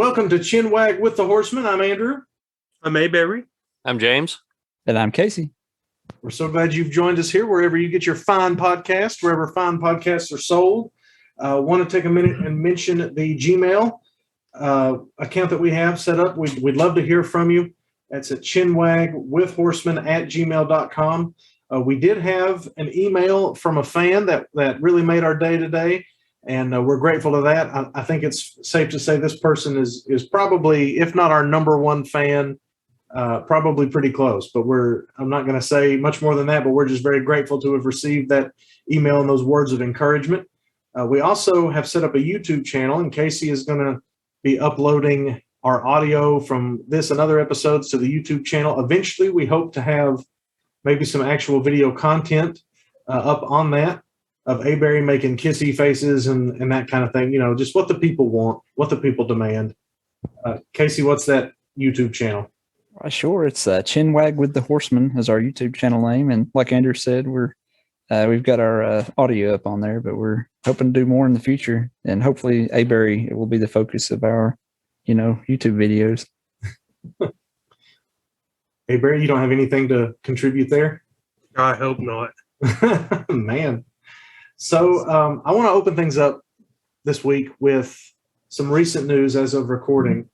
Welcome to Chinwag with the Horsemen. I'm Andrew. I'm Mayberry. I'm James. And I'm Casey. We're so glad you've joined us here, wherever you get your fine podcast, wherever fine podcasts are sold. Want to take a minute and mention the Gmail account that we have set up. We'd love to hear from you. That's at chinwagwithhorsemen@gmail.com. We did have an email from a fan that really made our day today, and we're grateful to that. I think it's safe to say this person is probably, if not our number one fan, probably pretty close. But I'm not going to say much more than that, but we're just very grateful to have received that email and those words of encouragement. We also have set up a YouTube channel, and Casey is going to be uploading our audio from this and other episodes to the YouTube channel. Eventually, we hope to have maybe some actual video content up on that of Berry making kissy faces and that kind of thing. You know, just what the people want, what the people demand. Casey, what's that YouTube channel? Sure, it's Chinwag with the Horsemen is our YouTube channel name, and like Andrew said, we've got our audio up on there, but we're hoping to do more in the future, and hopefully Berry will be the focus of our, YouTube videos. Berry, you don't have anything to contribute there? I hope not. Man. So I want to open things up this week with some recent news as of recording,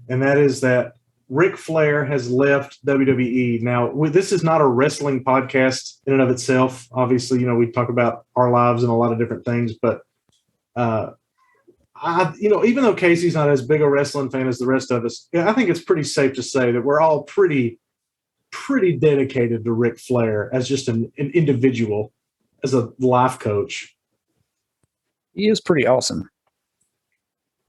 and that is that Ric Flair has left WWE. Now, this is not a wrestling podcast in and of itself. Obviously, we talk about our lives and a lot of different things, but even though Casey's not as big a wrestling fan as the rest of us, I think it's pretty safe to say that we're all pretty dedicated to Ric Flair as just an individual, as a life coach. He is pretty awesome.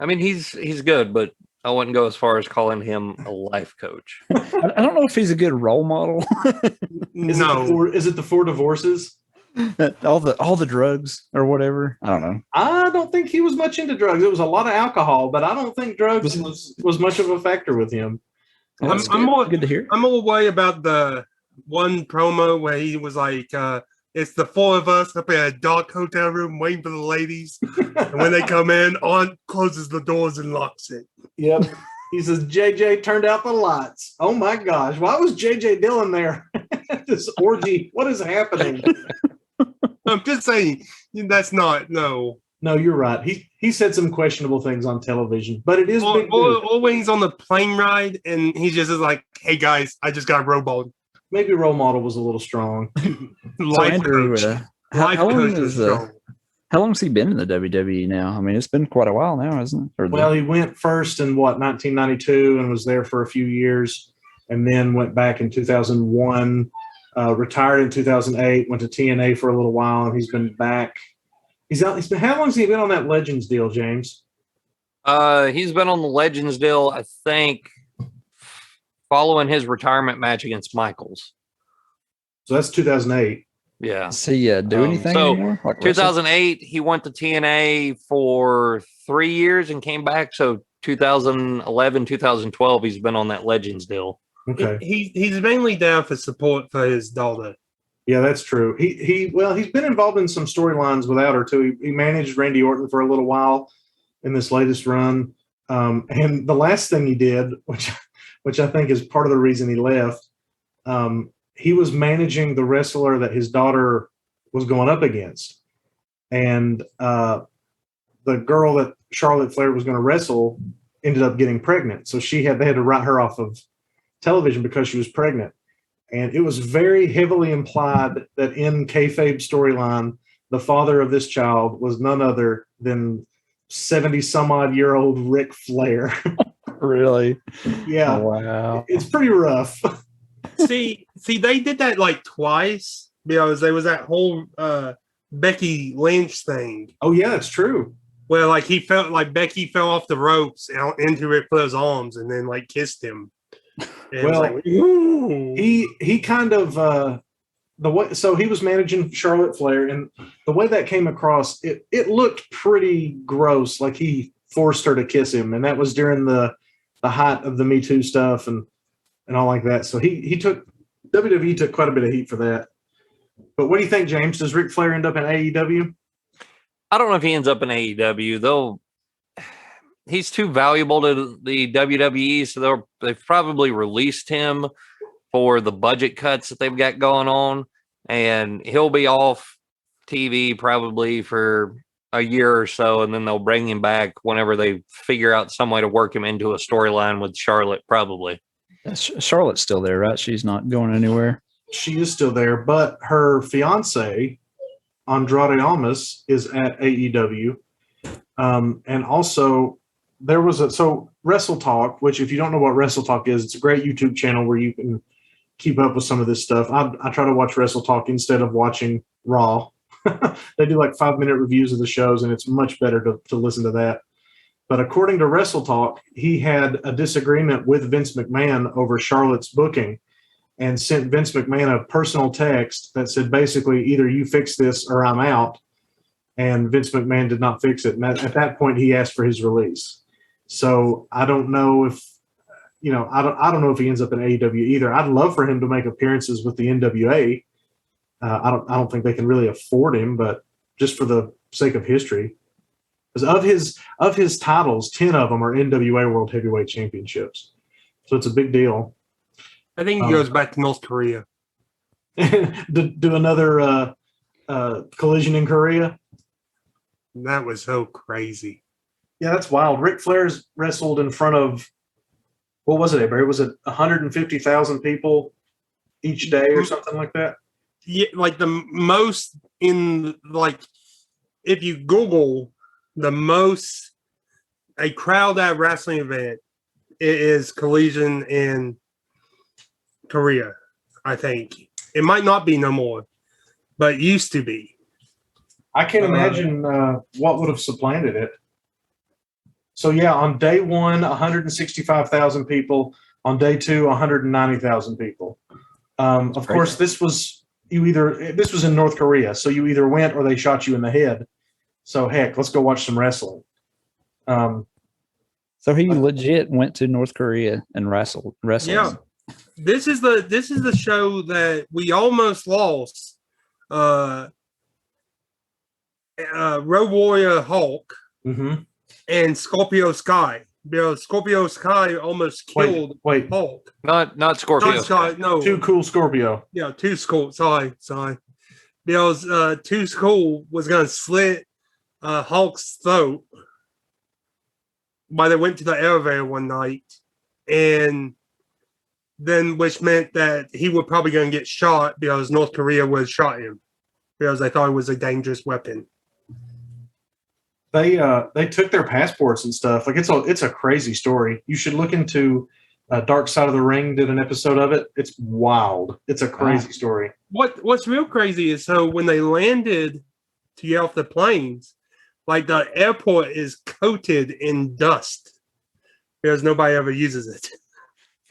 I mean, he's good, but I wouldn't go as far as calling him a life coach. I don't know if he's a good role model. Is it the 4 divorces? all the drugs or whatever. I don't know. I don't think he was much into drugs. It was a lot of alcohol, but I don't think drugs was much of a factor with him. Well, I'm good to hear. I'm all way about the one promo where he was like, it's the 4 of us up in a dark hotel room waiting for the ladies. And when they come in, On closes the doors and locks it. Yep. He says, JJ turned out the lights. Oh my gosh. Why was JJ Dillon there? This orgy. What is happening? I'm just saying, that's not, no. No, you're right. He said some questionable things on television, but it is big news. Or when he's on the plane ride and he just is like, hey guys, I just got rowboat. Maybe role model was a little strong. So Andrew, how long has he been in the WWE now? I mean, it's been quite a while now, isn't it? Well, he went first in 1992 and was there for a few years, and then went back in 2001, retired in 2008, went to TNA for a little while, and he's been back. How long has he been on that Legends deal, James? He's been on the Legends deal, I think, following his retirement match against Michaels. So that's 2008. Yeah. Does he do anything anymore? Like 2008, he went to TNA for 3 years and came back. So 2011, 2012, he's been on that Legends deal. Okay. He's mainly down for support for his daughter. Yeah, that's true. He's been involved in some storylines without her too. He managed Randy Orton for a little while in this latest run. And the last thing he did, which I think is part of the reason he left, he was managing the wrestler that his daughter was going up against. And the girl that Charlotte Flair was going to wrestle ended up getting pregnant. So they had to write her off of television because she was pregnant. And it was very heavily implied that in kayfabe storyline, the father of this child was none other than 70-some-odd-year-old Ric Flair. Really? Yeah. Oh, wow. It's pretty rough. See, they did that like twice because there was that whole Becky Lynch thing. Oh yeah, that's true. Where like he felt like Becky fell off the ropes out into Ric Flair's arms and then like kissed him. And well, he kind of so he was managing Charlotte Flair, and the way that came across, it looked pretty gross, like he forced her to kiss him, and that was during the height of the Me Too stuff and all like that. So WWE took quite a bit of heat for that. But what do you think, James? Does Ric Flair end up in AEW? I don't know if he ends up in AEW. he's too valuable to the WWE, so they've probably released him for the budget cuts that they've got going on, and he'll be off TV probably for a year or so, and then they'll bring him back whenever they figure out some way to work him into a storyline with Charlotte, probably. Charlotte's still there, right? She's not going anywhere. She is still there, but her fiance, Andrade Almas, is at AEW. And also, there was so Wrestle Talk, which if you don't know what Wrestle Talk is, it's a great YouTube channel where you can keep up with some of this stuff. I try to watch Wrestle Talk instead of watching Raw. They do like 5-minute reviews of the shows, and it's much better to listen to that. But according to Wrestle Talk, he had a disagreement with Vince McMahon over Charlotte's booking and sent Vince McMahon a personal text that said basically either you fix this or I'm out. And Vince McMahon did not fix it. And at that point, he asked for his release. So I don't know if, I don't know if he ends up in AEW either. I'd love for him to make appearances with the NWA. I don't think they can really afford him, but just for the sake of history, because of his titles, 10 of them are NWA World Heavyweight Championships. So it's a big deal. I think he goes back to North Korea. do another collision in Korea. That was so crazy. Yeah, that's wild. Ric Flair's wrestled in front of, what was it, Barry? Was it 150,000 people each day or something like that? Yeah, like the most if you Google the most a crowd at a wrestling event, it is Collision in Korea. I think it might not be no more, but it used to be. I can't imagine what would have supplanted it. So yeah, on day one, 165,000 people. On day two, 190,000 people. Of course, this was in North Korea, so you either went or they shot you in the head. So heck, let's go watch some wrestling. So he legit went to North Korea and wrestled. Yeah, this is the show that we almost lost. Road Warrior Hulk and Scorpio Sky. Because Scorpio Sky almost killed Hulk. Not Scorpio Sky. No, Too Cool Scorpio. Yeah, Too Cool. Sorry. Because Too Cool was gonna slit Hulk's throat while they went to the elevator one night, and then which meant that he was probably gonna get shot because North Korea would have shot him because they thought it was a dangerous weapon. They took their passports and stuff. Like it's a crazy story. You should look into Dark Side of the Ring. Did an episode of it. It's wild. It's a crazy story. What's real crazy is so when they landed to get off the planes, like the airport is coated in dust because nobody ever uses it.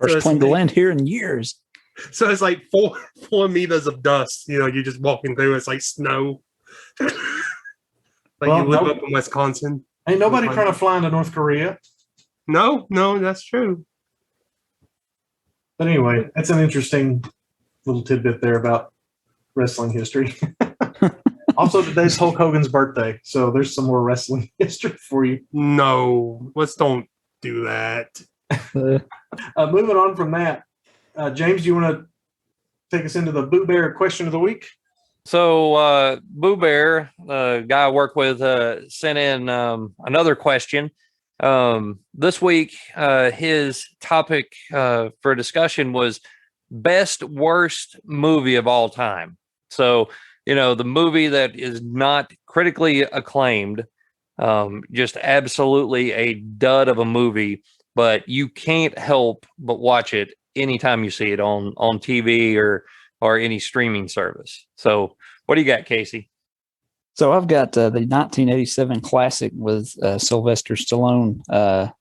First plane to land here in years. So it's like 4 meters of dust. You're just walking through. It's like snow. You live up in Wisconsin. Ain't nobody trying to fly into North Korea. No, that's true. But anyway, that's an interesting little tidbit there about wrestling history. Also, today's Hulk Hogan's birthday, so there's some more wrestling history for you. No, let's don't do that. Moving on from that, James, do you want to take us into the Boo Bear question of the week? So Boo Bear, the guy I work with, sent in another question. This week, his topic for discussion was best worst movie of all time. So, the movie that is not critically acclaimed, just absolutely a dud of a movie, but you can't help but watch it anytime you see it on TV or any streaming service. So what do you got, Casey? So I've got the 1987 classic with Sylvester Stallone,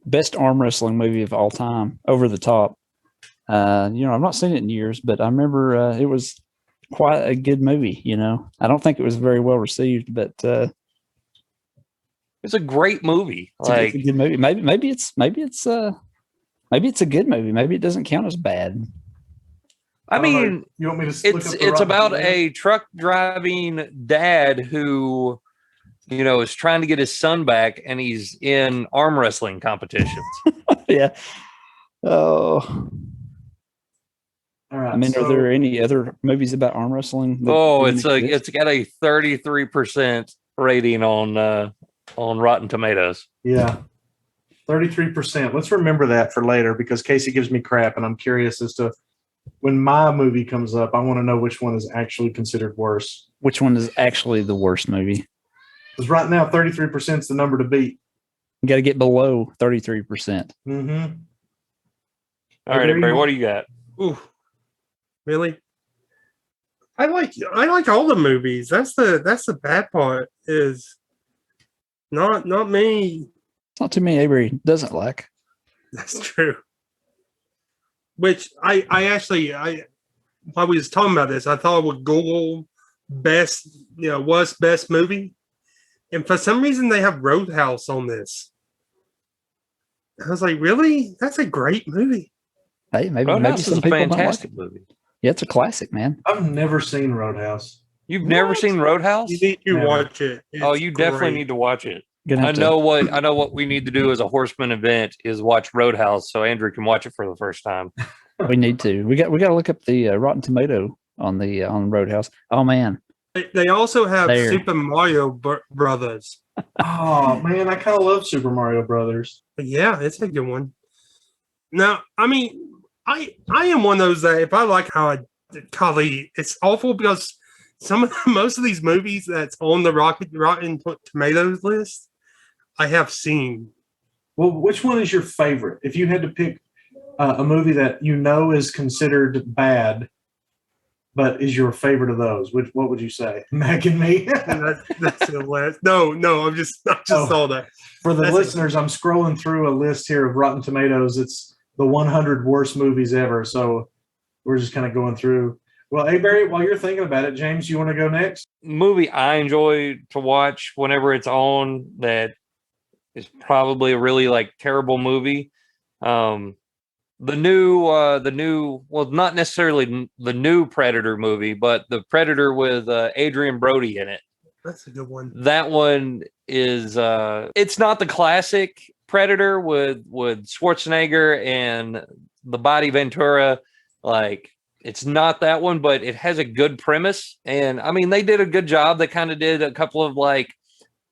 best arm wrestling movie of all time, Over the Top. I've not seen it in years, but I remember it was quite a good movie. I don't think it was very well received, but it's a great movie. It's a good movie. Maybe it's a good movie. Maybe it doesn't count as bad. I mean, you want me to? It's about a truck driving dad who is trying to get his son back, and he's in arm wrestling competitions. Yeah. Oh, All right. I mean, so, are there any other movies about arm wrestling? It's got a 33% rating on Rotten Tomatoes. yeah, 33%. Let's remember that for later because Casey gives me crap, and I'm curious as to when my movie comes up. I want to know which one is actually considered worse. Which one is actually the worst movie? Because right now, 33% is the number to beat. You got to get below 33%. Mm-hmm. All right, Barry, what do you got? Ooh, really? I like all the movies. That's the bad part is not me. It's not too many Avery doesn't like. That's true. Which I actually while we was talking about this, I thought I would Google best, what's best movie, and for some reason they have Roadhouse on this. I was like, really? That's a great movie. Hey, maybe Roadhouse is some a people don't like fantastic it. movie. Yeah, it's a classic, man. I've never seen Roadhouse. You've never seen Roadhouse? You need to Never. watch it. You definitely need to watch it. Gonna I have know what we need to do as a Horseman event is watch Roadhouse so Andrew can watch it for the first time. we need to. We got to look up the Rotten Tomato on Roadhouse. Oh man, They also have There. Super Mario Brothers. Oh man, I kind of love Super Mario Brothers. But yeah, it's a good one. Now, I mean, I am one of those that if I like how I golly, it's awful because most of these movies that's on the Rotten Tomatoes list, I have seen. Well, which one is your favorite? If you had to pick a movie that you know is considered bad, but is your favorite of those, what would you say? Mac and Me? That's the last. No, I just saw that. For the That's listeners, I'm scrolling through a list here of Rotten Tomatoes. It's the 100 worst movies ever. So we're just kind of going through. Well, hey, Barry, while you're thinking about it, James, you want to go next? Movie I enjoy to watch whenever it's on that is probably a really terrible movie. The new, well, not necessarily the new Predator movie, but the Predator with Adrian Brody in it. That's a good one. That one is, it's not the classic Predator with Schwarzenegger and the Body Ventura. It's not that one, but it has a good premise. And I mean, they did a good job. They kind of did a couple of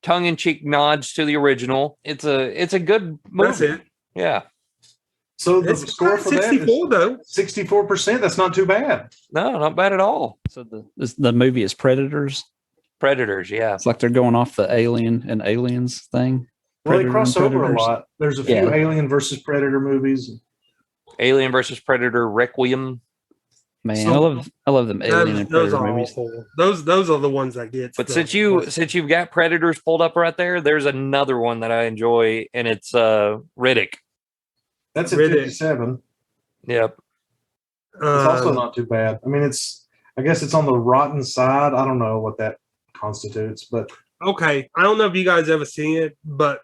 tongue-in-cheek nods to the original. It's a good movie. That's it. Yeah. So the It's score for that 64 though. 64%. That's not too bad. No, not bad at all. So the movie is Predators. Predators, yeah. It's like they're going off the Alien and Aliens thing. Well, they Predator cross and over a Predators. lot. There's a few Yeah. Alien versus Predator movies. Alien versus Predator Requiem. Man, So- I love them Alien and Those Predator are movies. awful. Those are the ones that get. But since you've got Predators pulled up right there, there's another one that I enjoy, and it's Riddick. That's at Riddick. 57. Yep. It's also not too bad. I mean, I guess it's on the rotten side. I don't know what that constitutes, but okay. I don't know if you guys ever seen it, but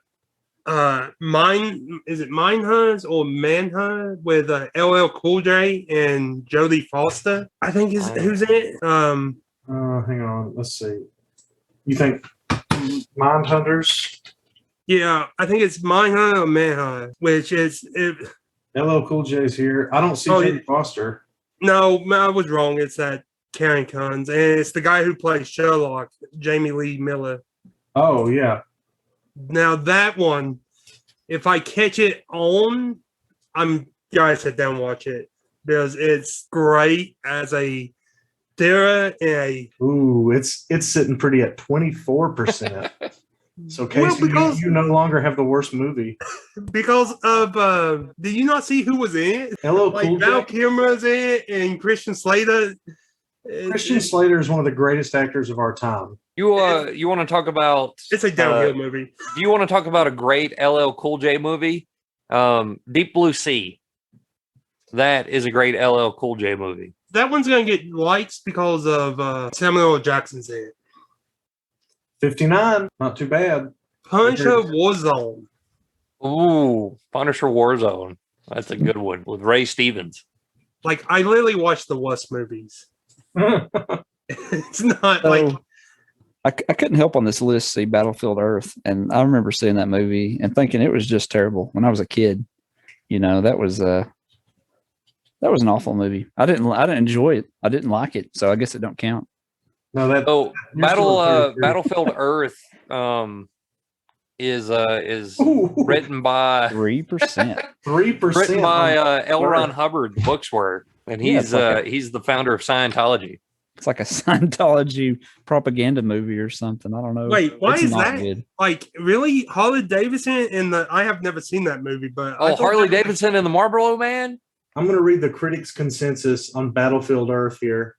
is it Minehunt or Manhunt with LL Cool J and Jodie Foster? I think is who's in it. hang on. Let's see. You think Mindhunters? Yeah, I think it's Minehunt or Manhunt, which is LL Cool J's here. I don't see Oh, Jodie Foster. no, I was wrong. It's that Karen Kunz, and it's the guy who plays Sherlock, Jamie Lee Miller. Oh, yeah. Now that one, if I catch it on, I'm gonna sit down and watch it because it's great as a thriller and a Ooh, it's sitting pretty at 24%. So, Casey, because- you no longer have the worst movie. because of did you not see who was in it? LL Like Cool Val J. Kilmer's in it and Christian Slater. Christian Slater is one of the greatest actors of our time. You want to talk about? It's a downhill movie. Do you want to talk about a great LL Cool J movie? Deep Blue Sea. That is a great LL Cool J movie. That one's gonna get likes because of Samuel L. Jackson's in it. 59, not too bad. Punisher Warzone. Ooh, Punisher Warzone. That's a good one with Ray Stevens. Like I literally watch the worst movies. It's not like I couldn't help on this list see Battlefield Earth, and I remember seeing that movie and thinking it was just terrible when I was a kid. That was an awful movie. I didn't enjoy it. I didn't like it, so I guess it don't count. No, that So you're still in 33. Battlefield Earth is Ooh, written by 3%. 3%. written by L. Ron Earth. Hubbard. The books were, and Yeah, he's it's like he's the founder of Scientology. It's like a Scientology propaganda movie or something. I don't know. Wait, why It's is not that? good. Like, really? Harley Davidson in the. I have never seen that movie, but. I Oh, thought Harley that was- Davidson and the Marlboro Man. I'm going to read the critics' consensus on Battlefield Earth here.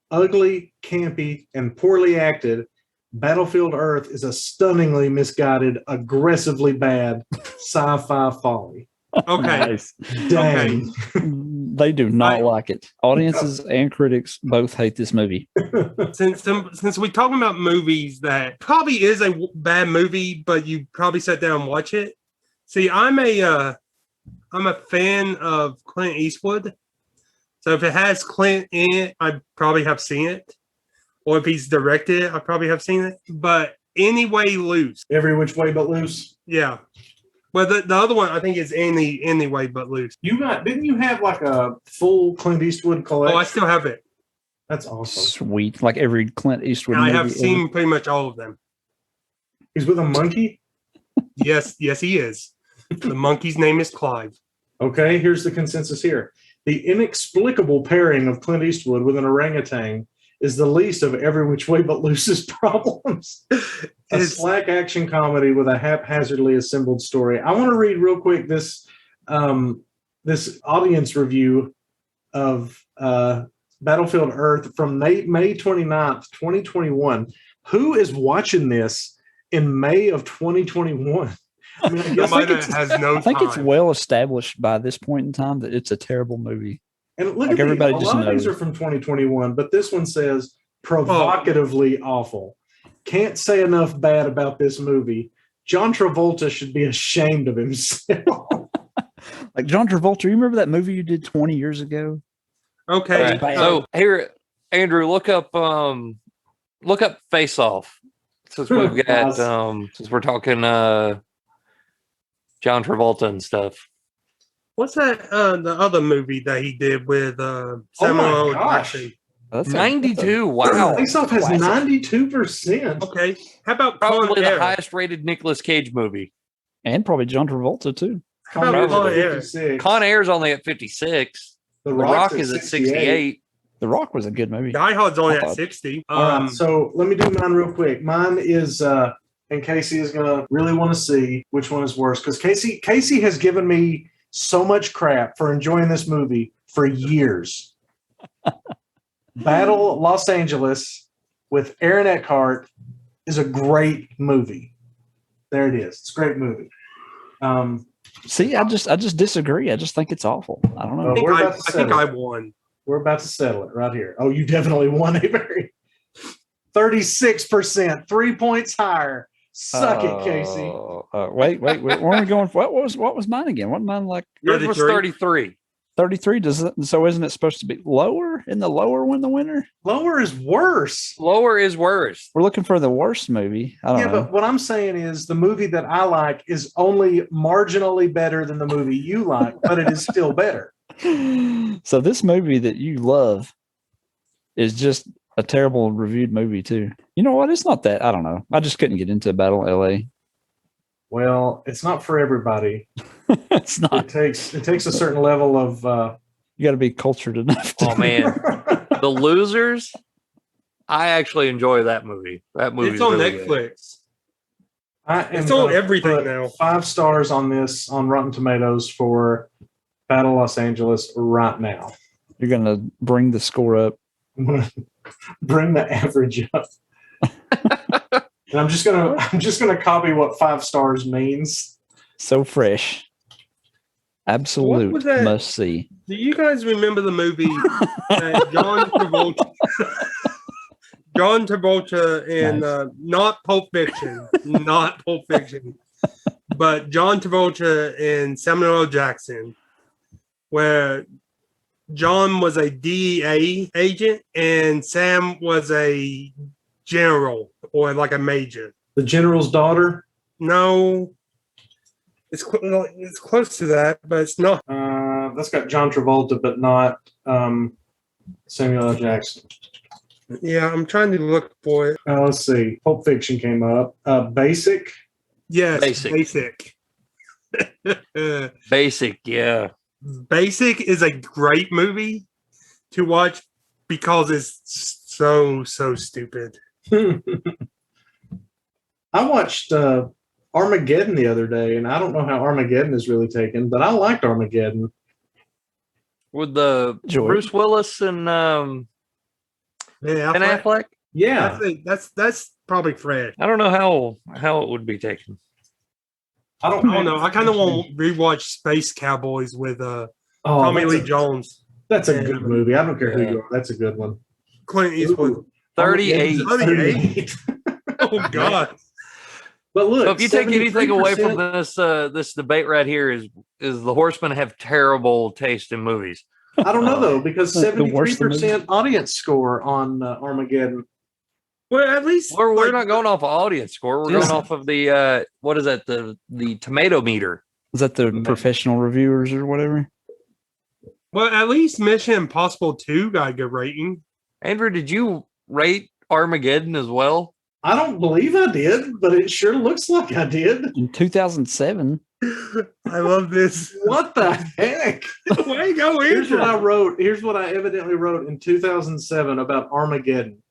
Ugly, campy, and poorly acted, Battlefield Earth is a stunningly misguided, aggressively bad sci-fi folly. Okay. Nice. Dang. They do not like it. Audiences and critics both hate this movie. Since we're talking about movies that probably is a bad movie, but you probably sat down and watch it. See, I'm a fan of Clint Eastwood. So if it has Clint in it, I probably have seen it. Or if he's directed it, I probably have seen it. But Anyway Loose. Every which way but loose. Yeah. Well, the other one I think is Anyway But Loose. Didn't you have like a full Clint Eastwood collection? Oh, I still have it. That's awesome. Sweet. Like every Clint Eastwood And I movie have ever. seen pretty much all of them. He's with a monkey? Yes, he is. The monkey's name is Clive. Okay, here's the consensus here. The inexplicable pairing of Clint Eastwood with an orangutan is the least of Every Which Way But Loose's problems. A It's- slack action comedy with a haphazardly assembled story. I want to read real quick this audience review of Battlefield Earth from May 29th, 2021. Who is watching this in May of 2021? I mean, I guess Somebody like that has no I think it's time. well established by this point in time that it's a terrible movie. and look like at everybody these. A just lot of these knows. are from 2021, but this one says provocatively awful. Can't say enough bad about this movie. John Travolta should be ashamed of himself. Like John Travolta, you remember that movie you did 20 years ago? Okay. Right. So here, Andrew, look up Face Off. Since we've got since we're talking John Travolta and stuff. What's that? The other movie that he did with Samuel L. gosh. Jackson. That's 92. Wow. Face Off has Classic. 92%. Okay. How about Con Probably the Air? highest rated Nicolas Cage movie. and probably John Travolta too. How about Con Air? 56. Con Air's only at 56. The The Rock's Rock is at 68. The Rock was a good movie. Die Hard's only I at thought- 60. All right, so let me do mine real quick. Mine is, and Casey is gonna really want to see which one is worse because Casey has given me so much crap for enjoying this movie for years. Battle Los Angeles with Aaron Eckhart is a great movie. There it is. It's a great movie. See, I just disagree. I just think it's awful. I don't know. I think we're I, about to I think settle I it. won. We're about to settle it right here. Oh, you definitely won, Avery. 36%, 3 points higher. Suck it, Casey. Wait. Where are we going? What was mine again? What mine like? Yours was 33. 33? So isn't it supposed to be lower? In the lower win the winner? Lower is worse. Lower is worse. We're looking for the worst movie. I don't Yeah, know. but what I'm saying is the movie that I like is only marginally better than the movie you like, but it is still better. So this movie that you love is just a terrible reviewed movie too. You know what? It's not that. I don't know. I just couldn't get into Battle LA. Well, it's not for everybody. It's not. It takes a certain level of You got to be cultured enough. To Oh man. The Losers. I actually enjoy that movie. That movie It's on Netflix. I am It's on gonna everything put now. 5 stars on this on Rotten Tomatoes for Battle Los Angeles right now. You're gonna bring the score up. Bring the average up. And I'm just gonna copy what 5 stars means. So fresh. Absolute was that? must see. Do you guys remember the movie that John Travolta in Nice. not Pulp Fiction, but John Travolta and Samuel L. Jackson, where John was a DEA agent and Sam was a general or like a major. The general's daughter. No, it's close to that, but it's not. That's got John Travolta, but not Samuel L. Jackson. Yeah, I'm trying to look for it. Let's see. Pulp Fiction came up. Basic. Yes, Basic. Basic. Basic, yeah. Basic is a great movie to watch because it's so stupid. I watched Armageddon the other day, and I don't know how Armageddon is really taken, but I liked Armageddon. With the Joy. Bruce Willis and Ben Affleck. Yeah. I think that's probably fresh. I don't know how it would be taken. I I don't know. I kind of want to rewatch Space Cowboys with Tommy Lee Jones. That's a good movie. I don't care who you are. That's a good one. Clint Eastwood. Ooh, 38. 38. Oh God. But look, So if you take anything away from 73%. this debate right here is the Horsemen have terrible taste in movies. I don't know though, because The worst 73% audience score on Armageddon. Well, at least We're not going off of audience score. We're Yeah. going off of the what is that, the tomato meter. Is that the professional reviewers or whatever? Well, at least Mission Impossible 2 got a good rating. Andrew, did you rate Armageddon as well? I don't believe I did, but it sure looks like I did. In 2007. I love this. What the heck? Way to go, Here's what I Andrew. wrote. Here's what I evidently wrote in 2007 about Armageddon.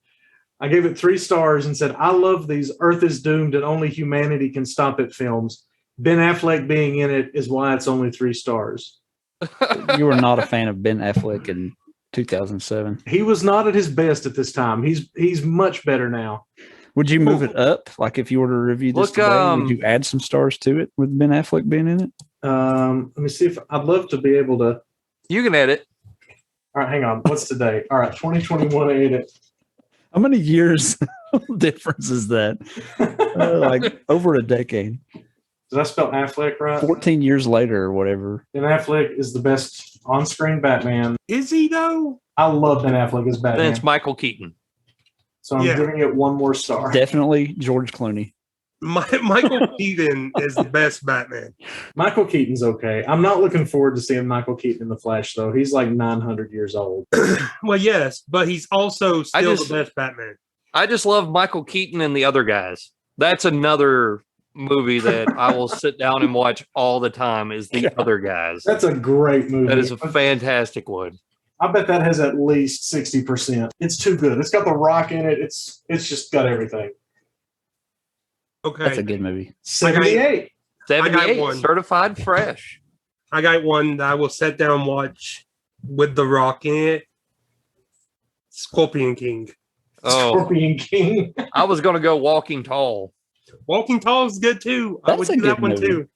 I gave it 3 stars and said, I love these Earth is doomed and only humanity can stop it films. Ben Affleck being in it is why it's only 3 stars. You were not a fan of Ben Affleck in 2007. He was not at his best at this time. He's much better now. Would you move it up? Like if you were to review this Look, today, would you add some stars to it with Ben Affleck being in it? Let me see if I'd love to be able to. You can edit. All right, hang on. What's today? All right, 2021 edit. How many years difference is that? Like over a decade. Did I spell Affleck right? 14 years later or whatever. Ben Affleck is the best on-screen Batman. Is he though? I love Ben Affleck as Then Batman. it's Michael Keaton. So I'm Yeah. giving it 1 more star. Definitely George Clooney. Michael Keaton is the best Batman. Michael Keaton's okay. I'm not looking forward to seeing Michael Keaton in the Flash, though. He's like 900 years old. Well, yes, but he's also still just- the best Batman. I just love Michael Keaton and the other guys. That's another movie that I will sit down and watch all the time is the other guys. That's a great movie. That is a fantastic one. I bet that has at least 60%. It's too good. It's got The Rock in it. It's just got everything. Okay. That's a good movie. 78. 78 one. certified fresh. I got one that I will sit down and watch with The Rock in it. Scorpion King. Oh, Scorpion King. I was going to go Walking Tall. Walking Tall is good too. I That's would a do that good one movie. too.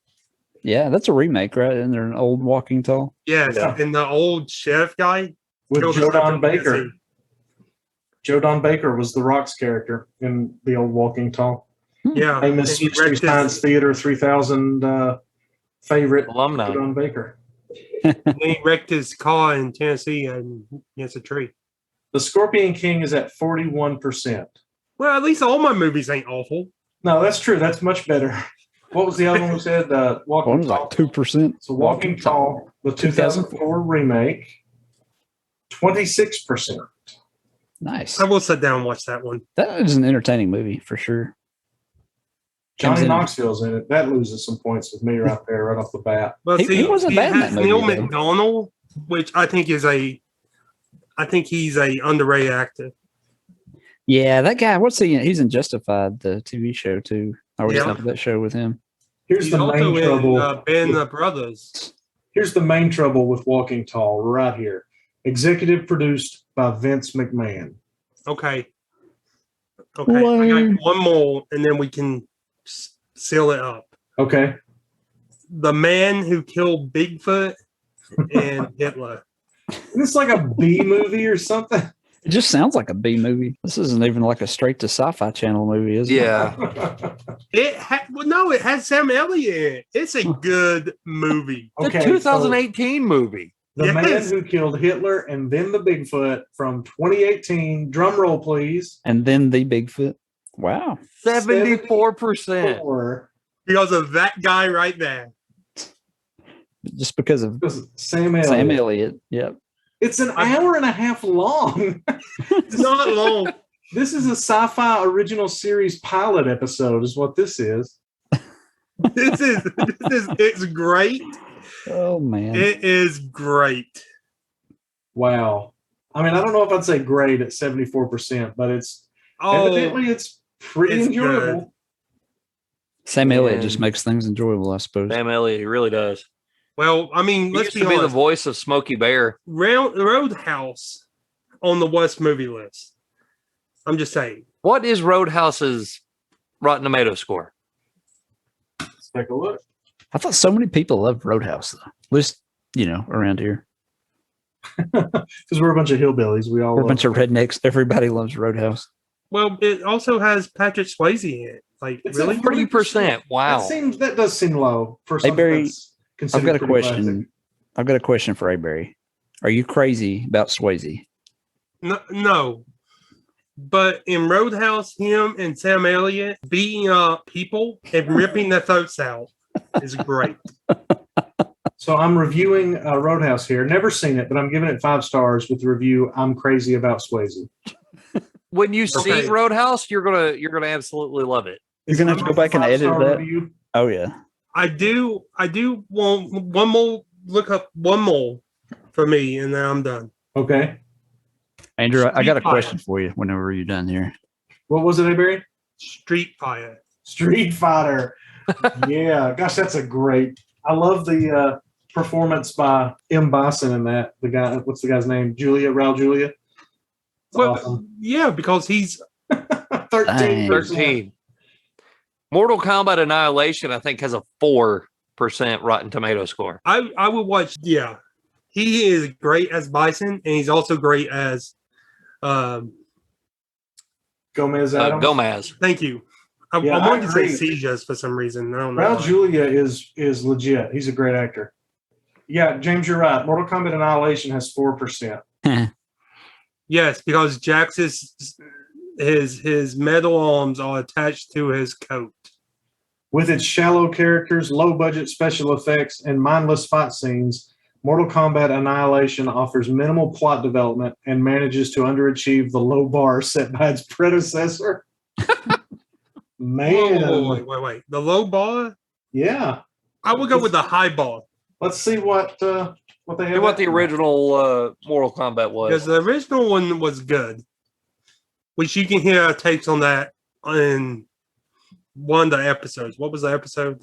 Yeah, that's a remake, right? And they're an old Walking Tall. Yes, Yeah. and the old chef guy With killed Joe himself Don in Baker. Tennessee. Joe Don Baker was The Rock's character in the old Walking Tall. Yeah, Famous and he Mystery wrecked his- Science Theater 3000 favorite Alumni. Joe Don Baker. and he wrecked his car in Tennessee and against a tree. The Scorpion King is at 41%. Well, at least all my movies ain't awful. No, that's true. That's much better. What was the other one we said? Walking One was Tall. like 2%. So Walking Tall, the 2004 remake, 26%. Nice. I will sit down and watch that one. That is an entertaining movie for sure. Comes Johnny in- Knoxville's in it. That loses some points with me right there, right off the bat. Well, He wasn't bad in has that movie, Neil though. McDonald, which I think he's a underrated actor. Yeah, that guy. What's he in? He's in Justified, the TV show too. I always Yeah. think of that show with him. Here's He's the also main in trouble. Ben Brothers. Here's the main trouble with Walking Tall right here. Executive produced by Vince McMahon. Okay. Okay. I Lame. got one more, and then we can seal it up. Okay. The man who killed Bigfoot and Hitler. Isn't this like a B movie or something? It just sounds like a B movie. This isn't even like a straight to Sci-Fi Channel movie, is it? Yeah. It has Sam Elliott in it. It's a good movie. The Okay, 2018 movie. The Man Yes. Who Killed Hitler and Then the Bigfoot from 2018. Drum roll, please. And then the Bigfoot. Wow. 74%. 4. Because of that guy right there. Just because of Sam Elliott. Sam Elliott. Yep. It's an hour and a half long. It's not long. This is a sci-fi original series pilot episode is what this is. It's great. Oh man. It is great. Wow. I mean, I don't know if I'd say great at 74%, but evidently it's pretty it's enjoyable. good. Sam Elliott And- just makes things enjoyable, I suppose. Sam Elliott, he really does. Well, I mean, He let's used be to be the honest. voice of Smokey Bear. Roadhouse on the West movie list. I'm just saying. What is Roadhouse's Rotten Tomato score? Let's take a look. I thought so many people loved Roadhouse, though. At least, around here. Because we're a bunch of hillbillies. We all We're a love bunch of rednecks. Everybody loves Roadhouse. Well, it also has Patrick Swayze in it. Like, It's really? a 40%. Wow. That does seem low for something Barry, that's I've considered got a pretty question. classic. I've got a question for Barry. Are you crazy about Swayze? No. But in Roadhouse, him and Sam Elliott beating up people and ripping their throats out is great. So I'm reviewing Roadhouse here. Never seen it, but I'm giving it 5 stars with the review. I'm crazy about Swayze. When you see Okay. Roadhouse, you're gonna absolutely love it. You're gonna have to go back and edit 5-star that. review? Oh yeah. I do want one more, look up one more for me, and then I'm done. Okay. Andrew, I got a Street Fighter. question for you whenever you're done here. What was it, Barry? Street Fighter. Street Fighter. Yeah. Gosh, that's a great. I love the performance by M. Bison in that. The guy, what's the guy's name? Raul Julia. It's Well, awesome. yeah, because he's 13%. 13. Mortal Kombat Annihilation, I think, has a 4% Rotten Tomato score. I would watch. Yeah, he is great as Bison, and he's also great as. Gomez Adams. Gomez. Thank you. I Yeah, I wanted to say agree. Seizures for some reason. I don't know. Raul why. Julia is legit. He's a great actor. Yeah, James, you're right. Mortal Kombat Annihilation has 4%. Yes, because Jax's his metal arms are attached to his coat. With its shallow characters, low budget special effects, and mindless fight scenes, Mortal Kombat Annihilation offers minimal plot development and manages to underachieve the low bar set by its predecessor. Man. Wait. The low bar? Yeah. I would go with the high bar. Let's see what they have. What the after that. original Mortal Kombat Because was. the original one was good. Which you can hear our takes on that in one of the episodes. What was the episode?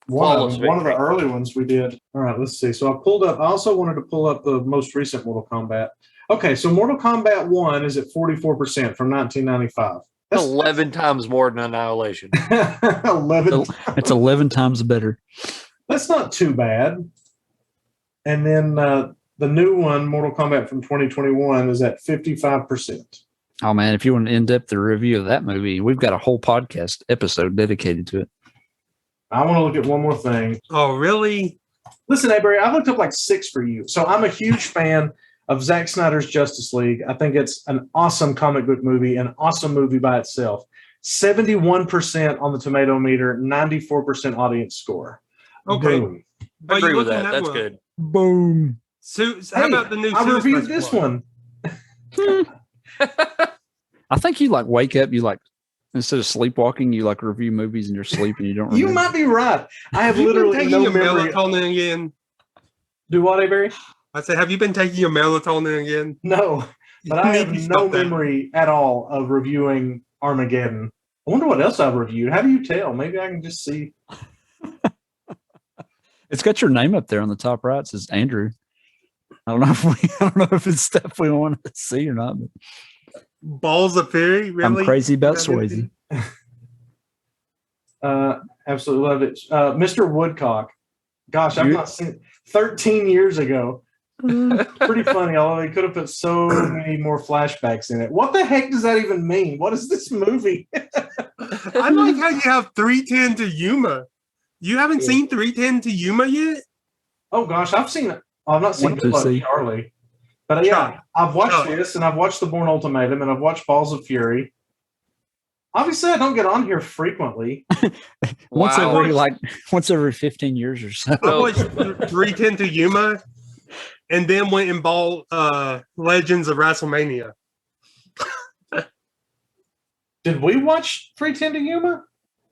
One Flawless of the victory. early ones we did. All right, let's see. So I also wanted to pull up the most recent Mortal Kombat. Okay, so Mortal Kombat 1 is at 44% from 1995. That's 11 times more than Annihilation. 11. It's 11 times better. That's not too bad. And then the new one, Mortal Kombat from 2021, is at 55%. Oh man, if you want an in-depth review of that movie, we've got a whole podcast episode dedicated to it. I want to look at one more thing. Oh, really? Listen, Avery, I looked up like 6 for you. So I'm a huge fan of Zack Snyder's Justice League. I think it's an awesome comic book movie, an awesome movie by itself. 71% on the tomato meter, 94% audience score. Okay. Boom. But Agree you with looking that. at That's one. good. Boom. How Hey, about the new I Suicide reviewed this Squad? one. I think you like wake up, you like instead of sleepwalking, you like review movies in your sleep and you don't You remember. might be right. I have Have you been literally taking no your memory. melatonin again? Do what, Avery? I said, have you been taking your melatonin again? No, but I You have need to no stop that. memory at all of reviewing Armageddon. I wonder what else I've reviewed. How do you tell? Maybe I can just see. It's got your name up there on the top right. It says Andrew. I don't know if it's stuff we want to see or not, but Balls of Fury? Really? I'm crazy about Is that Swayze. Absolutely loved it. Mr. Woodcock. Gosh, I've You- not seen it. 13 years ago. Pretty funny, although they could have put so many more flashbacks in it. What the heck does that even mean? What is this movie? I like how you have 310 to Yuma. You haven't Yeah. seen 310 to Yuma yet? Oh gosh, I've seen I've not seen Want to Good Luck see. Charlie. But yeah, I've watched this, and I've watched The Bourne Ultimatum, and I've watched Balls of Fury. Obviously, I don't get on here frequently. Once Wow. every 15 years or so. I watched 310 to Yuma, and then went and bought Legends of WrestleMania. Did we watch 310 to Yuma?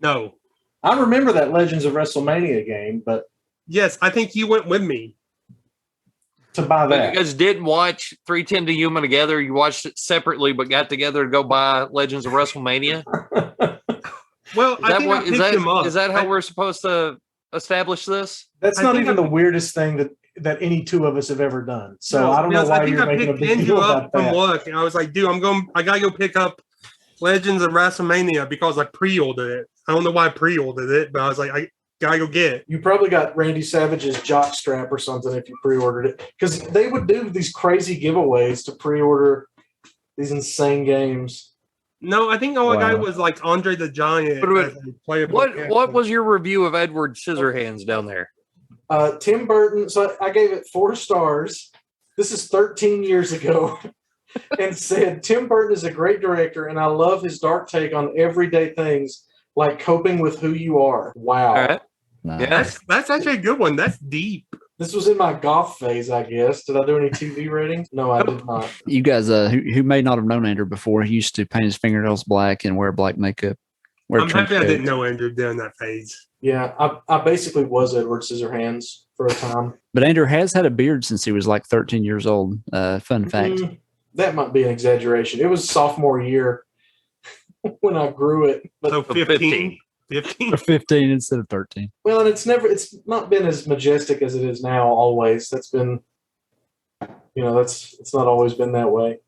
No. I remember that Legends of WrestleMania game, but Yes, I think you went with me. to buy But that. you guys didn't watch 310 to Yuma together. You watched it separately, but got together to go buy Legends of WrestleMania. Well, I think I picked him up. Is that how we're supposed to establish this? That's I not think even I- the weirdest thing that any two of us have ever done. So No, I don't know because why I think you're I making a picked big Andrew deal up about from that. work, and I was like, dude, I gotta go pick up Legends of WrestleMania because I pre-ordered it. I don't know why I pre-ordered it, but I was like, I gotta go get it. You probably got Randy Savage's jock strap or something if you pre-ordered it, because they would do these crazy giveaways to pre-order these insane games. No, I think all I got Wow. was like Andre the Giant. But as a playable What character. was your review of Edward Scissorhands down there? Tim Burton. So I gave it 4 stars. This is 13 years ago, and said Tim Burton is a great director, and I love his dark take on everyday things like coping with who you are. Wow. All right. Nice. Yeah. That's actually a good one. That's deep. This was in my golf phase, I guess. Did I do any TV ratings? No, I did not. You guys who may not have known Andrew before, he used to paint his fingernails black and wear black makeup. I'm happy I didn't know Andrew during that phase. Yeah, I basically was Edward Scissorhands for a time. But Andrew has had a beard since he was like 13 years old. Fun fact. That might be an exaggeration. It was sophomore year when I grew it. But So 15. 15. 15 instead of 13. well, and it's not been as majestic as it is now always. That's been it's not always been that way.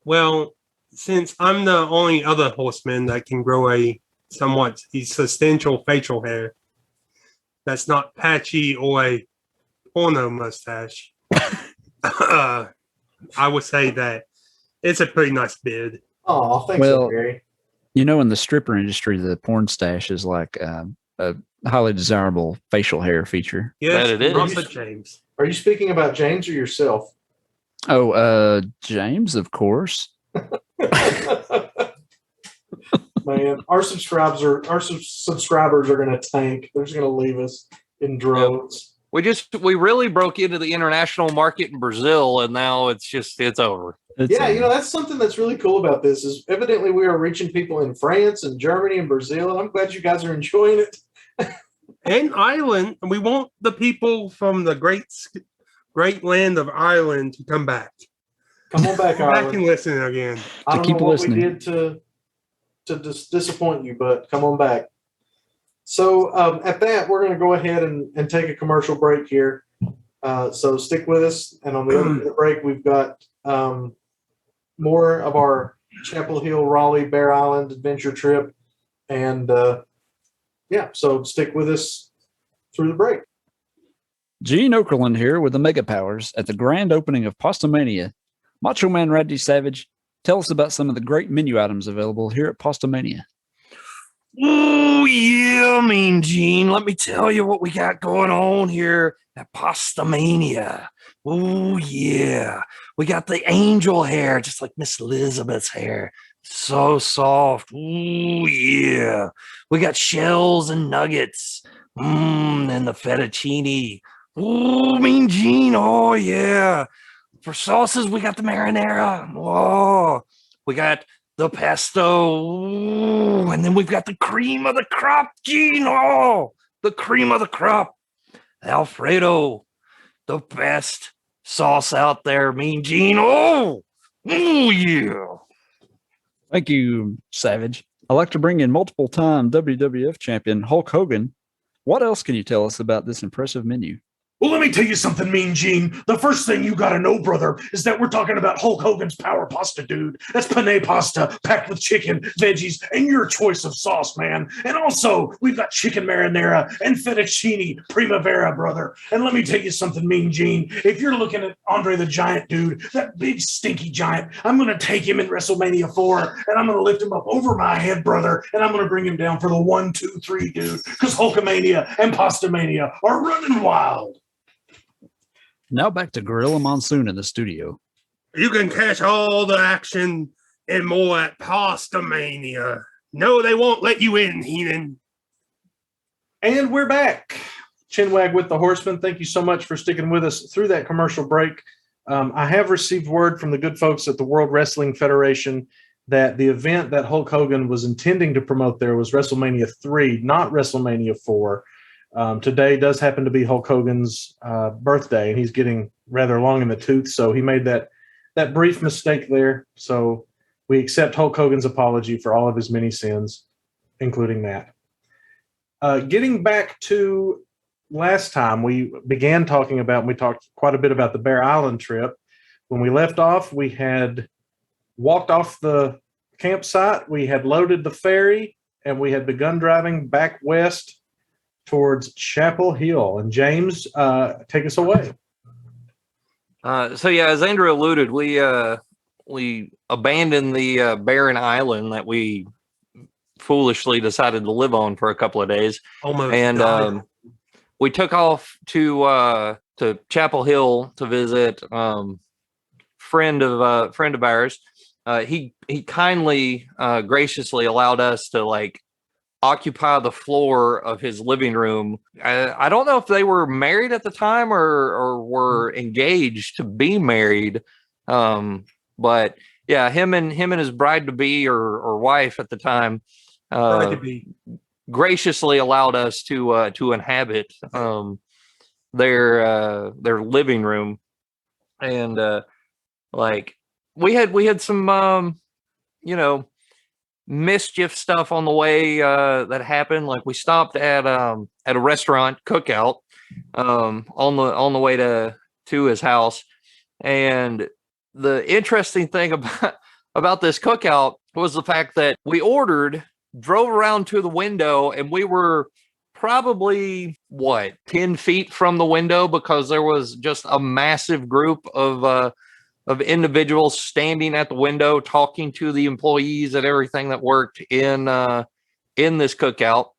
Well, since I'm the only other horseman that can grow a somewhat substantial facial hair that's not patchy or a porno mustache, I would say that it's a pretty nice beard. Oh, thanks, Well, Gary. You know, in the stripper industry, the porn stash is like a highly desirable facial hair feature. Yes, That it is. also James. Are you speaking about James or yourself? Oh, James, of course. Man, our subscribers are going to tank. They're just going to leave us in droves. We really broke into the international market in Brazil, and now it's over. Yeah, that's something that's really cool about this is evidently we are reaching people in France and Germany and Brazil, and I'm glad you guys are enjoying it. And Ireland, and we want the people from the great land of Ireland to come back. Come on back, Come back Ireland. and listen again. I don't keep know what listening. we did to disappoint you, but come on back. So at that, we're going to go ahead and take a commercial break here. So stick with us. And on the other end of the break, we've got more of our Chapel Hill, Raleigh, Bear Island adventure trip. And so stick with us through the break. Gene Okerlund here with the Mega Powers at the grand opening of Pastamania. Macho Man Randy Savage, tell us about some of the great menu items available here at Pastamania. Oh, yeah, Mean Gene. Let me tell you what we got going on here at Pastamania. Oh, yeah. We got the angel hair, just like Miss Elizabeth's hair. So soft. Oh, yeah. We got shells and nuggets. And the fettuccine. Oh, Mean Gene. Oh, yeah. For sauces, we got the marinara. Oh, we got the pesto. Ooh, and then we've got the cream of the crop, Gene. Oh, the cream of the crop. Alfredo, the best sauce out there, Mean Gene. Oh, yeah. Thank you, Savage. I'd like to bring in multiple-time WWF champion Hulk Hogan. What else can you tell us about this impressive menu? Well, let me tell you something, Mean Gene. The first thing you gotta know, brother, is that we're talking about Hulk Hogan's power pasta, dude. That's penne pasta packed with chicken, veggies, and your choice of sauce, man. And also, we've got chicken marinara and fettuccine primavera, brother. And let me tell you something, Mean Gene. If you're looking at Andre the Giant, dude, that big stinky giant, I'm gonna take him in WrestleMania 4, and I'm gonna lift him up over my head, brother, and I'm gonna bring him down for the 1, 2, 3, dude. Because Hulkamania and Pastamania are running wild. Now back to Gorilla Monsoon in the studio. You can catch all the action and more at Pasta Mania. No, they won't let you in, Heenan. And we're back. Chinwag with the Horsemen. Thank you so much for sticking with us through that commercial break. I have received word from the good folks at the World Wrestling Federation that the event that Hulk Hogan was intending to promote there was WrestleMania 3, not WrestleMania 4. Today does happen to be Hulk Hogan's birthday, and he's getting rather long in the tooth, so he made that brief mistake there. So we accept Hulk Hogan's apology for all of his many sins, including that. Getting back to last time, we began talking about, and we talked quite a bit about the Bear Island trip. When we left off, we had walked off the campsite, we had loaded the ferry, and we had begun driving back west towards Chapel Hill. And James, take us away. So yeah, as Andrew alluded, we abandoned the barren island that we foolishly decided to live on for a couple of days, Almost. and we took off to Chapel Hill to visit friend of ours. He kindly graciously allowed us to like occupy the floor of his living room. I don't know if they were married at the time or were engaged to be married, but yeah, him and his bride to be or wife at the time graciously allowed us to inhabit their living room, and like we had some mischief stuff on the way that happened. Like we stopped at a restaurant, CookOut, on the way to his house, and the interesting thing about this CookOut was the fact that we ordered, drove around to the window, and we were probably 10 feet from the window because there was just a massive group of individuals standing at the window talking to the employees and everything that worked in this CookOut.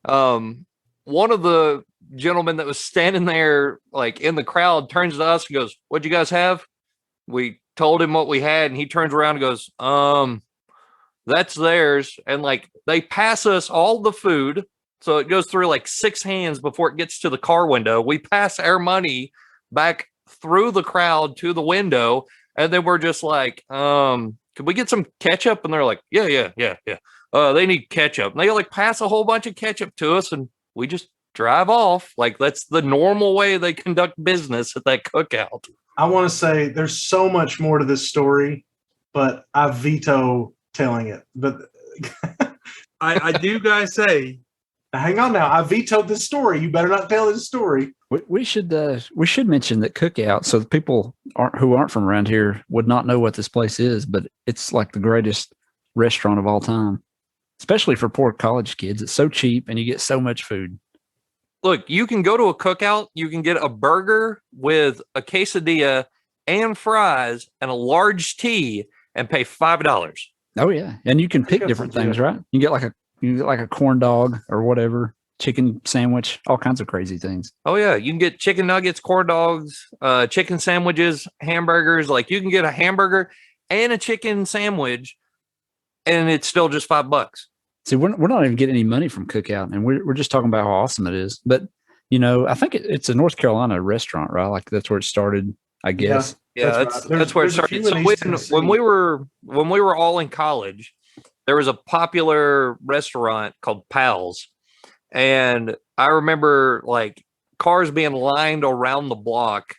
One of the gentlemen that was standing there like in the crowd turns to us and goes, "What'd you guys have?" We told him what we had, and he turns around and goes, "That's theirs." And like they pass us all the food, so it goes through like 6 hands before it gets to the car window. We pass our money back through the crowd to the window, and then we're just like, "Could we get some ketchup?" And they're like, yeah. They need ketchup. And they like pass a whole bunch of ketchup to us, and we just drive off. Like that's the normal way they conduct business at that CookOut. I want to say there's so much more to this story, but I veto telling it. But I do gotta say, hang on now. I vetoed this story. You better not tell this story. We should mention that CookOut, so the people who aren't from around here would not know what this place is, but it's like the greatest restaurant of all time, especially for poor college kids. It's so cheap, and you get so much food. Look, you can go to a CookOut, you can get a burger with a quesadilla and fries and a large tea and pay $5. Oh yeah, and you can pick different things, right? You get like a corn dog or whatever, chicken sandwich, all kinds of crazy things. Oh yeah, you can get chicken nuggets, corn dogs, chicken sandwiches, hamburgers. Like you can get a hamburger and a chicken sandwich, and it's still just $5. See, we're not even getting any money from CookOut, and we're just talking about how awesome it is. But I think it's a North Carolina restaurant, right? Like that's where it started, I guess. Yeah, that's where it started. So when we were all in college, there was a popular restaurant called Pal's, and I remember like cars being lined around the block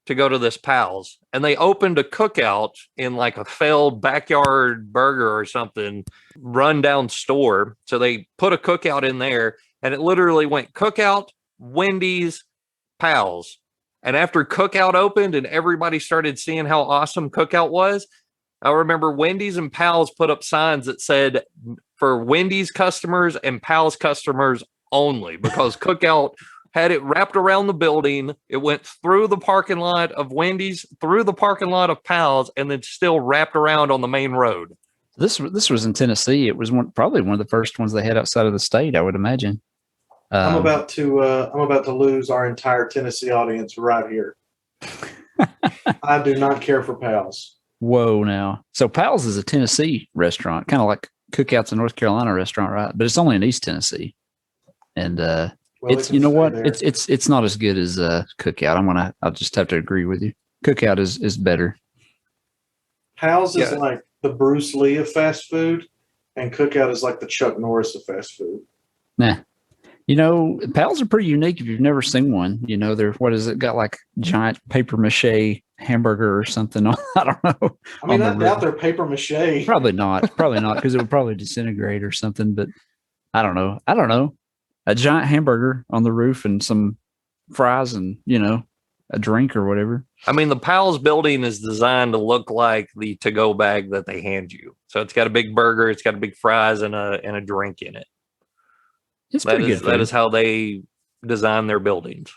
to go to this Pal's, and they opened a CookOut in like a failed backyard burger or something rundown store. So they put a CookOut in there, and it literally went CookOut, Wendy's, Pal's. And after CookOut opened and everybody started seeing how awesome CookOut was, I remember Wendy's and Pal's put up signs that said for Wendy's customers and Pal's customers only, because CookOut had it wrapped around the building. It went through the parking lot of Wendy's, through the parking lot of Pal's, and then still wrapped around on the main road. This was in Tennessee. It was probably one of the first ones they had outside of the state, I would imagine. I'm about to lose our entire Tennessee audience right here. I do not care for Pals. Whoa, now. So Pals is a Tennessee restaurant, kind of like CookOut's a North Carolina restaurant, right? But it's only in East Tennessee. And Well, it's, it you can know stay what? there. It's not as good as CookOut. I'll just have to agree with you. CookOut is better. Pals is Yeah. like the Bruce Lee of fast food, and Cookout is like the Chuck Norris of fast food. Nah. You know, Pals are pretty unique if you've never seen one. You know, they're what is it got like giant paper mache hamburger or something on, I don't know. I mean, on I the doubt rib. they're paper mache. Probably not because it would probably disintegrate or something, but I don't know. A giant hamburger on the roof and some fries and, you know, a drink or whatever. I mean, the Pals building is designed to look like the to-go bag that they hand you. So it's got a big burger, it's got a big fries and a drink in it. It's That pretty is good. Food. that is how they design their buildings.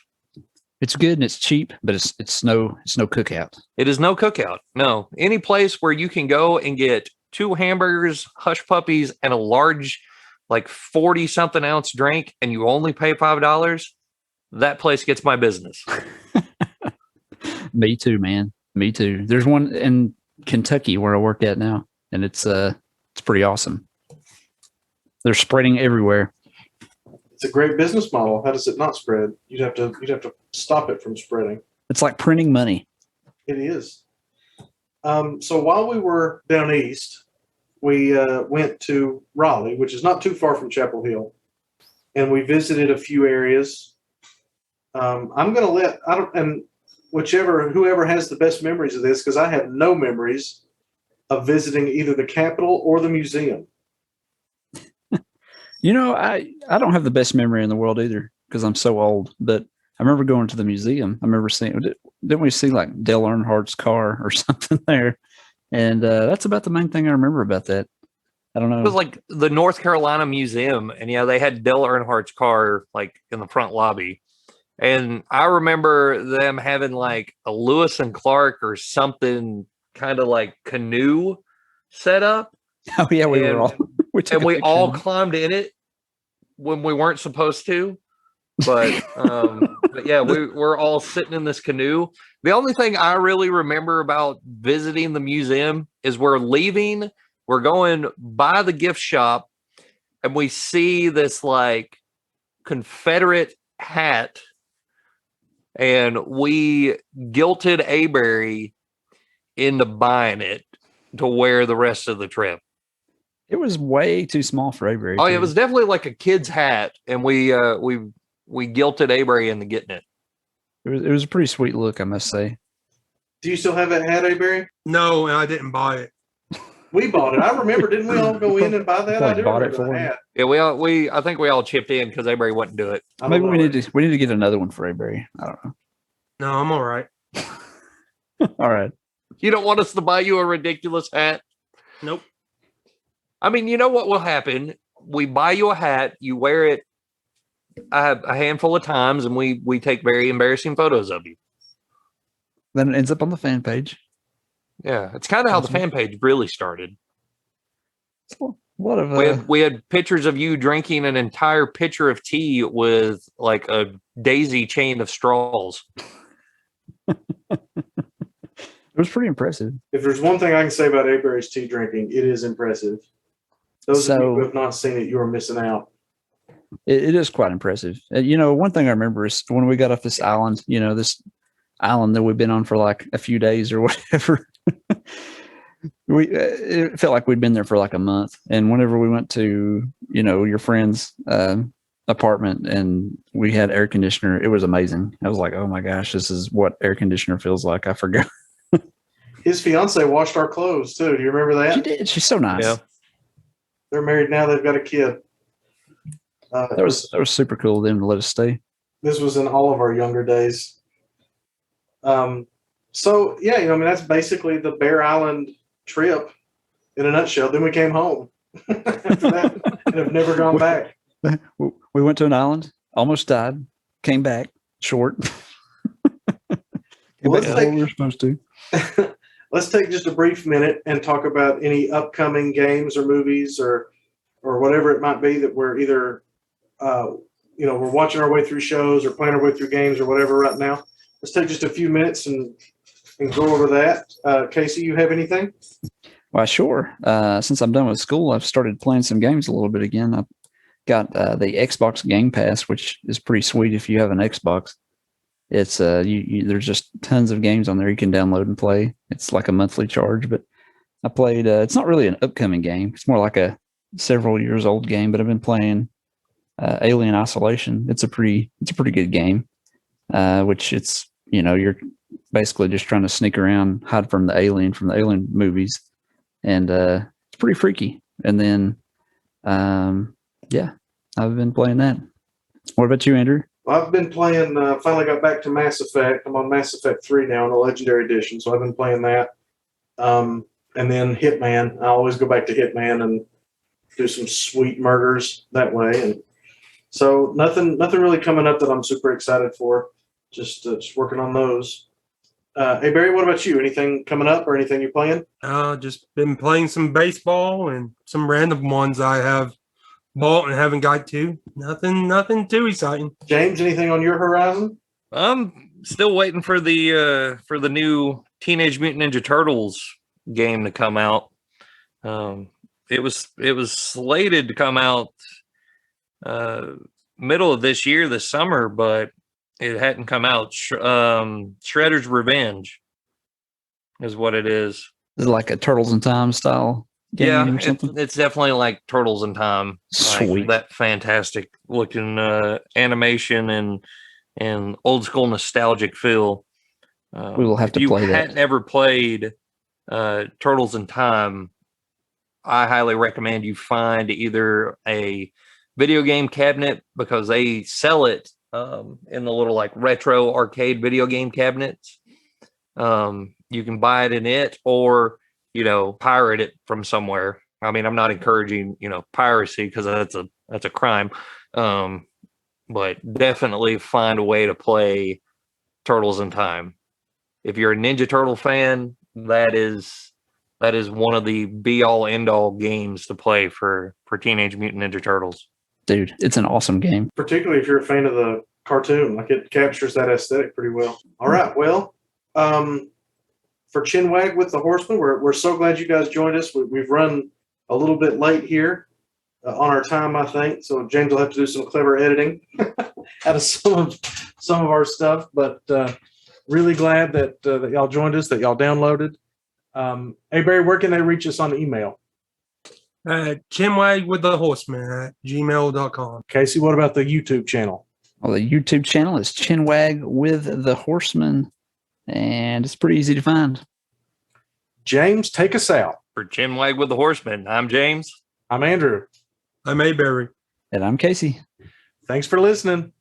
It's good and it's cheap, but it's no cookout. It is no cookout. No, any place where you can go and get 2 hamburgers, hush puppies, and a large, like 40 something ounce drink, and you only pay $5. That place gets my business. Me too, man. Me too. There's one in Kentucky where I work at now, and it's pretty awesome. They're spreading everywhere. It's a great business model. How does it not spread? You'd have to stop it from spreading. It's like printing money. It is. So while we were down east, we went to Raleigh, which is not too far from Chapel Hill, and we visited a few areas. I'm going to let whoever has the best memories of this, because I have no memories of visiting either the Capitol or the museum. You know, I don't have the best memory in the world either because I'm so old. But I remember going to the museum. I remember seeing. Didn't we see like Dale Earnhardt's car or something there? And that's about the main thing I remember about that. I don't know. It was like the North Carolina Museum, and yeah, they had Dale Earnhardt's car like in the front lobby. And I remember them having like a Lewis and Clark or something kind of like canoe set up. Oh yeah, we were all and we all climbed in it when we weren't supposed to. But yeah, we're all sitting in this canoe. The only thing I really remember about visiting the museum is we're leaving, we're going by the gift shop, and we see this like Confederate hat, and we guilted Aberry into buying it to wear the rest of the trip. It was way too small for Avery. Oh, it was definitely like a kid's hat, and we guilted Aberry into getting it. It was a pretty sweet look, I must say. Do you still have that hat, Aberry? No, and I didn't buy it. We bought it. I remember. Didn't we all go in and buy that? I do Bought it remember for the him. hat. Yeah, I think we all chipped in because Aberry wouldn't do it. Maybe we need to get another one for Avery. I don't know. No, I'm all right. All right. You don't want us to buy you a ridiculous hat? Nope. I mean, you know what will happen? We buy you a hat, you wear it a handful of times, and we take very embarrassing photos of you. Then it ends up on the fan page. Yeah, it's kind of how the fan page really started. What of We had pictures of you drinking an entire pitcher of tea with like a daisy chain of straws. It was pretty impressive. If there's one thing I can say about Aberry's tea drinking, it is impressive. Those of you who have not seen it, you are missing out. It is quite impressive. You know, one thing I remember is when we got off this island, this island that we've been on for like a few days or whatever. It felt like we'd been there for like a month. And whenever we went to, your friend's apartment and we had air conditioner, it was amazing. I was like, oh my gosh, this is what air conditioner feels like. I forgot. His fiance washed our clothes too. Do you remember that? She did. She's so nice. Yeah. They're married now. They've got a kid. That was super cool of them to let us stay. This was in all of our younger days. So yeah, that's basically the Bear Island trip in a nutshell. Then we came home after that and have never gone back. We went to an island, almost died, came back short. Well, we were supposed to. Let's take just a brief minute and talk about any upcoming games or movies or whatever it might be that we're either we're watching our way through shows or playing our way through games or whatever right now. let's take just a few minutes and go over that. Casey, you have anything? Well, sure. Since I'm done with school, I've started playing some games a little bit again. I've got the Xbox Game Pass, which is pretty sweet if you have an Xbox. It's there's just tons of games on there you can download and play. It's like a monthly charge, but I played. It's not really an upcoming game. It's more like a several years old game. But I've been playing Alien Isolation. It's a pretty good game. Which it's you're basically just trying to sneak around, hide from the alien movies, and it's pretty freaky. And then yeah, I've been playing that. What about you, Andrew? I've been playing, finally got back to Mass Effect. I'm on Mass Effect 3 now in the Legendary Edition, so I've been playing that. And then Hitman. I always go back to Hitman and do some sweet murders that way. And so nothing really coming up that I'm super excited for. Just working on those. Hey, Barry, what about you? Anything coming up or anything you playing? Just been playing some baseball and some random ones I have bought and haven't got to. Nothing too exciting. James, anything on your horizon? I'm still waiting for the new Teenage Mutant Ninja Turtles game to come out. It was slated to come out middle of this year, this summer, but it hadn't come out. Shredder's Revenge is what it is. Is it like a Turtles in Time style game Yeah, or something? it's definitely like Turtles in Time. Like Sweet. that fantastic looking animation and old school nostalgic feel. We will have to if play you that. hadn't ever played Turtles in Time, I highly recommend you find either a video game cabinet, because they sell it in the little like retro arcade video game cabinets. You can buy it in it, or pirate it from somewhere. I mean, I'm not encouraging piracy, because that's a crime. But definitely find a way to play Turtles in Time. If you're a Ninja Turtle fan, that is one of the be all end all games to play for Teenage Mutant Ninja Turtles. Dude, it's an awesome game. Particularly if you're a fan of the cartoon, like it captures that aesthetic pretty well. All right, well, for Chinwag with the Horsemen, we're so glad you guys joined us. We've run a little bit late here on our time, I think. So James will have to do some clever editing out of some of our stuff. But really glad that y'all joined us, that y'all downloaded. Hey Barry, where can they reach us on email? Chinwag with the Horsemen at gmail.com. Casey, what about the YouTube channel? Well, the YouTube channel is Chinwag with the Horsemen, and it's pretty easy to find. James, take us out. For Chinwag with the Horsemen, I'm James. I'm Andrew. I'm Mayberry. And I'm Casey. Thanks for listening.